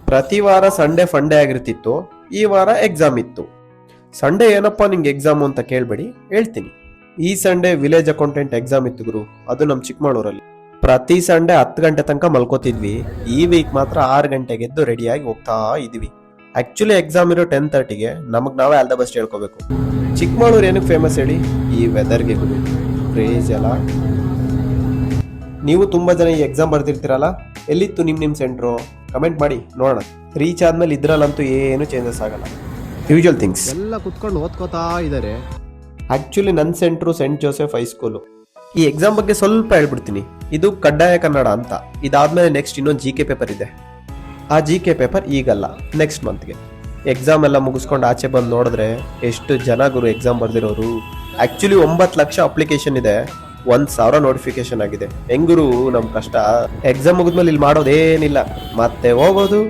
ಪ್ರತಿ ವಾರ ಸಂಡೇ ಫಂಡೇ ಆಗಿರ್ತಿತ್ತು. ಈ ವಾರ ಎಕ್ಸಾಮ್ ಇತ್ತು. ಸಂಡೇ ಏನಪ್ಪಾ ನಿಂಗೆ ಎಕ್ಸಾಮ್ ಅಂತ ಕೇಳ್ಬೇಡಿ, ಹೇಳ್ತೀನಿ. ಈ ಸಂಡೇ ವಿಲೇಜ್ ಅಕೌಂಟೆಂಟ್ ಎಕ್ಸಾಮ್ ಇತ್ತು ಗುರು, ಅದು ನಮ್ ಚಿಕ್ಕಮಗಳೂರಲ್ಲಿ. ಪ್ರತಿ ಸಂಡೇ 10 ಗಂಟೆ ತನಕ ಮಲ್ಕೋತಿದ್ವಿ. ಈ ವೀಕ್ ಮಾತ್ರ 6 ಗಂಟೆಗೆ ಎದ್ದು ರೆಡಿಯಾಗಿ ಹೋಗ್ತಾ ಇದೀವಿ. ಆಕ್ಚುಲಿ ಎಕ್ಸಾಮ್ ಇರೋ 10:30ಗೆ. ನಮಗ್ ನಾವೇ ಆಲ್ ದ ಬೆಸ್ಟ್ ಹೇಳ್ಕೋಬೇಕು. ಚಿಕ್ಕಮಗಳೂರು ಏನಕ್ಕೆ ಫೇಮಸ್ ಹೇಳಿ? ಈ ವೆದರ್ಗೆ ಗುರು, ಕ್ರೇಜ್ ಅಲ್ಲ. ನೀವು ತುಂಬಾ ಜನ ಈ ಎಕ್ಸಾಮ್ ಬರ್ದಿರ್ತೀರಲ್ಲ, ಎಲ್ಲಿತ್ತು ನಿಮ್ ಸೆಂಟ್ರು? ಕಮೆಂಟ್ ಮಾಡಿ ನೋಡೋಣ. ರೀಚ್ ಆದ್ಮೇಲೆ ಇದ್ರಲ್ಲಂತೂ ಏನು ಚೇಂಜಸ್ ಆಗಲ್ಲ, ಯೂಶುವಲ್ ಥಿಂಗ್ಸ್. ಎಲ್ಲ ಕುತ್ಕೊಂಡು ಓದ್ಕೋತಾ ಇದ್ದಾರೆ. ಆಕ್ಚುಲಿ ನನ್ನ ಸೆಂಟ್ರು ಸೆಂಟ್ ಜೋಸೆಫ್ ಹೈಸ್ಕೂಲು. ಈ ಎಕ್ಸಾಮ್ ಬಗ್ಗೆ ಸ್ವಲ್ಪ ಹೇಳ್ಬಿಡ್ತೀನಿ. ಇದು ಕಡ್ಡಾಯ ಕನ್ನಡ ಅಂತ. ಇದಾದ್ಮೇಲೆ ನೆಕ್ಸ್ಟ್ ಇನ್ನೊಂದು GK ಪೇಪರ್ ಇದೆ. ಆ GK ಪೇಪರ್ ಈಗಲ್ಲ, ನೆಕ್ಸ್ಟ್ ಮಂತ್ಗೆ. ಎಕ್ಸಾಮ್ ಎಲ್ಲ ಮುಗಿಸ್ಕೊಂಡು ಆಚೆ ಬಂದು ನೋಡಿದ್ರೆ ಎಷ್ಟು ಜನ ಗುರು ಎಕ್ಸಾಮ್ ಬರ್ದಿರೋರು. ಆಕ್ಚುಲಿ 9 ಲಕ್ಷ ಅಪ್ಲಿಕೇಶನ್ ಇದೆ, 1,000 ನೋಟಿಫಿಕೇಶನ್ ಆಗಿದೆ. ಹೆಂಗುರು ನಮ್ ಕಷ್ಟ. ಎಕ್ಸಾಮ್ ಮುಗಿದ್ಮೇಲೆ ಇಲ್ಲಿ ಮಾಡೋದೇನಿಲ್ಲ, ಮತ್ತೆ ಹೋಗೋದು